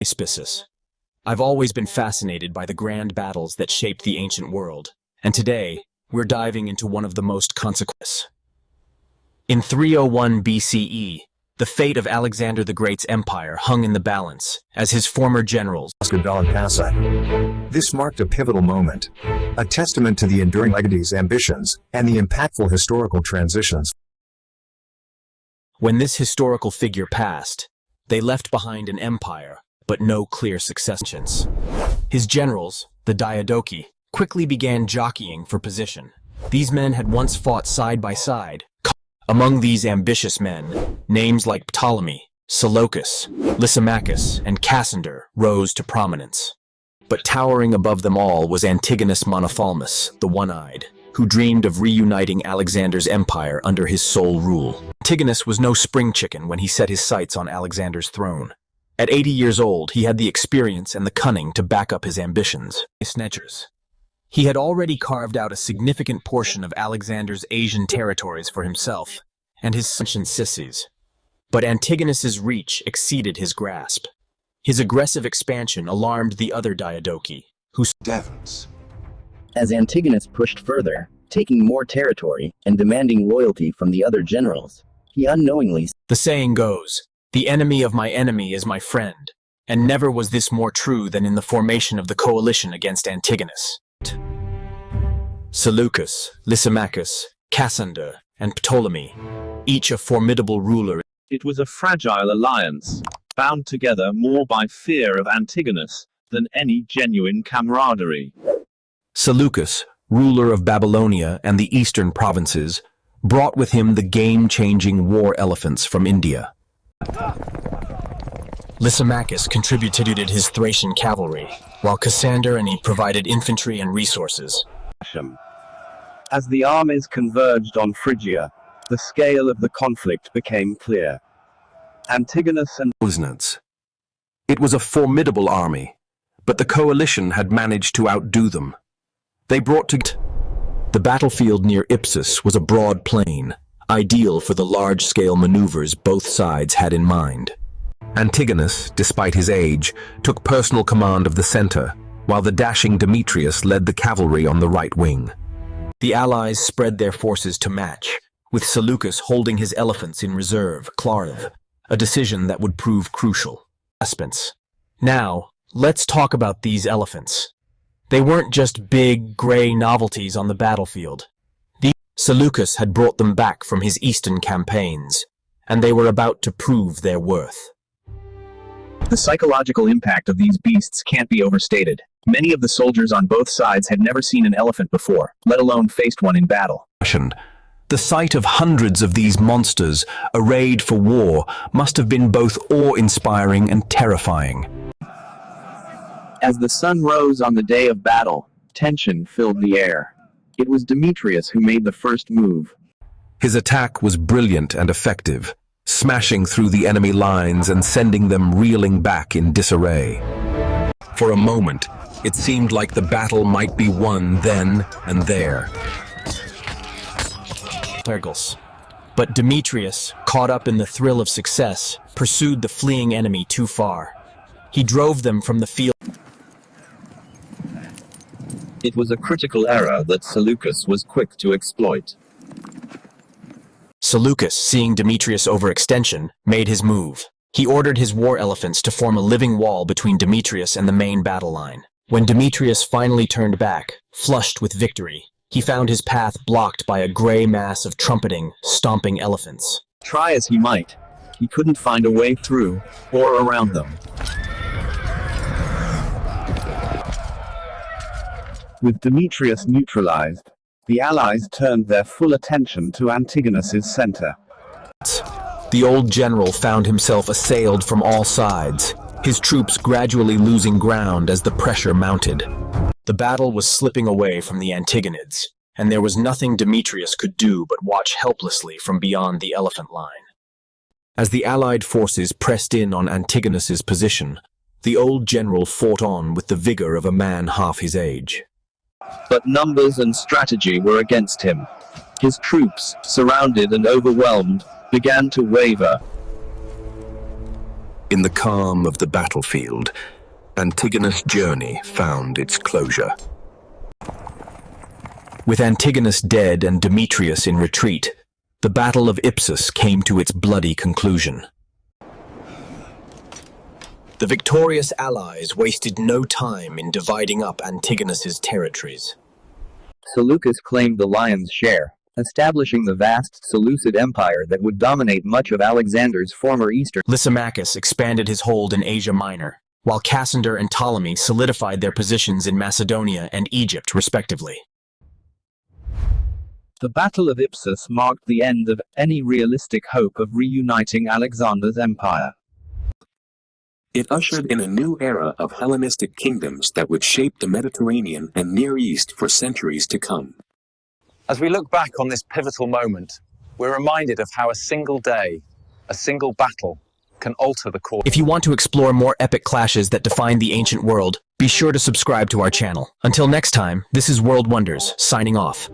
Ipsus. I've always been fascinated by the grand battles that shaped the ancient world, and today, we're diving into one of the most consequential. In 301 BCE, the fate of Alexander the Great's empire hung in the balance, as his former generals. This marked a pivotal moment, a testament to the enduring legacy's ambitions and the impactful historical transitions. When this historical figure passed, they left behind an empire, but no clear successions. His generals, the Diadochi, quickly began jockeying for position. These men had once fought side by side. Among these ambitious men, names like Ptolemy, Seleucus, Lysimachus, and Cassander rose to prominence. But towering above them all was Antigonus Monophthalmus, the one-eyed, who dreamed of reuniting Alexander's empire under his sole rule. Antigonus was no spring chicken when he set his sights on Alexander's throne. At 80 years old, he had the experience and the cunning to back up his ambitions. He had already carved out a significant portion of Alexander's Asian territories for himself and his son Ipsus. But Antigonus's reach exceeded his grasp. His aggressive expansion alarmed the other Diadochi, who Devons. As Antigonus pushed further, taking more territory and demanding loyalty from the other generals, he unknowingly. The saying goes, "The enemy of my enemy is my friend," and never was this more true than in the formation of the coalition against Antigonus. Seleucus, Lysimachus, Cassander, and Ptolemy, each a formidable ruler. It was a fragile alliance, bound together more by fear of Antigonus than any genuine camaraderie. Seleucus, ruler of Babylonia and the eastern provinces, brought with him the game-changing war elephants from India. Lysimachus contributed his Thracian cavalry, while Cassander and he provided infantry and resources. As the armies converged on Phrygia, the scale of the conflict became clear. Antigonus and It was a formidable army, but the coalition had managed to outdo them. They brought to The battlefield near Ipsus was a broad plain, ideal for the large-scale maneuvers both sides had in mind. Antigonus, despite his age, took personal command of the center, while the dashing Demetrius led the cavalry on the right wing. The allies spread their forces to match, with Seleucus holding his elephants in reserve, a decision that would prove crucial. Now, let's talk about these elephants. They weren't just big, gray novelties on the battlefield. Seleucus had brought them back from his eastern campaigns, and they were about to prove their worth. the psychological impact of these beasts can't be overstated. Many of the soldiers on both sides had never seen an elephant before, let alone faced one in battle. The sight of hundreds of these monsters, arrayed for war, must have been both awe-inspiring and terrifying. As the sun rose on the day of battle, tension filled the air. It was Demetrius who made the first move. His attack was brilliant and effective, smashing through the enemy lines and sending them reeling back in disarray. For a moment, it seemed like the battle might be won then and there. But Demetrius, caught up in the thrill of success, pursued the fleeing enemy too far. He drove them from the field. It was a critical error that Seleucus was quick to exploit. Seleucus, seeing Demetrius' overextension, made his move. He ordered his war elephants to form a living wall between Demetrius and the main battle line. When Demetrius finally turned back, flushed with victory, he found his path blocked by a gray mass of trumpeting, stomping elephants. Try as he might, he couldn't find a way through or around them. With Demetrius neutralized, the allies turned their full attention to Antigonus's center. The old general found himself assailed from all sides, his troops gradually losing ground as the pressure mounted. The battle was slipping away from the Antigonids, and there was nothing Demetrius could do but watch helplessly from beyond the elephant line. As the allied forces pressed in on Antigonus's position, the old general fought on with the vigor of a man half his age. But numbers and strategy were against him. His troops, surrounded and overwhelmed, began to waver. In the calm of the battlefield, Antigonus' journey found its closure. With Antigonus dead and Demetrius in retreat, the Battle of Ipsus came to its bloody conclusion. The victorious allies wasted no time in dividing up Antigonus's territories. Seleucus claimed the lion's share, establishing the vast Seleucid Empire that would dominate much of Alexander's former eastern. Lysimachus expanded his hold in Asia Minor, while Cassander and Ptolemy solidified their positions in Macedonia and Egypt, respectively. The Battle of Ipsus marked the end of any realistic hope of reuniting Alexander's empire. It ushered in a new era of Hellenistic kingdoms that would shape the Mediterranean and Near East for centuries to come. As we look back on this pivotal moment, we're reminded of how a single day, a single battle, can alter the course. If you want to explore more epic clashes that define the ancient world, be sure to subscribe to our channel. Until next time, this is World Wonders, signing off.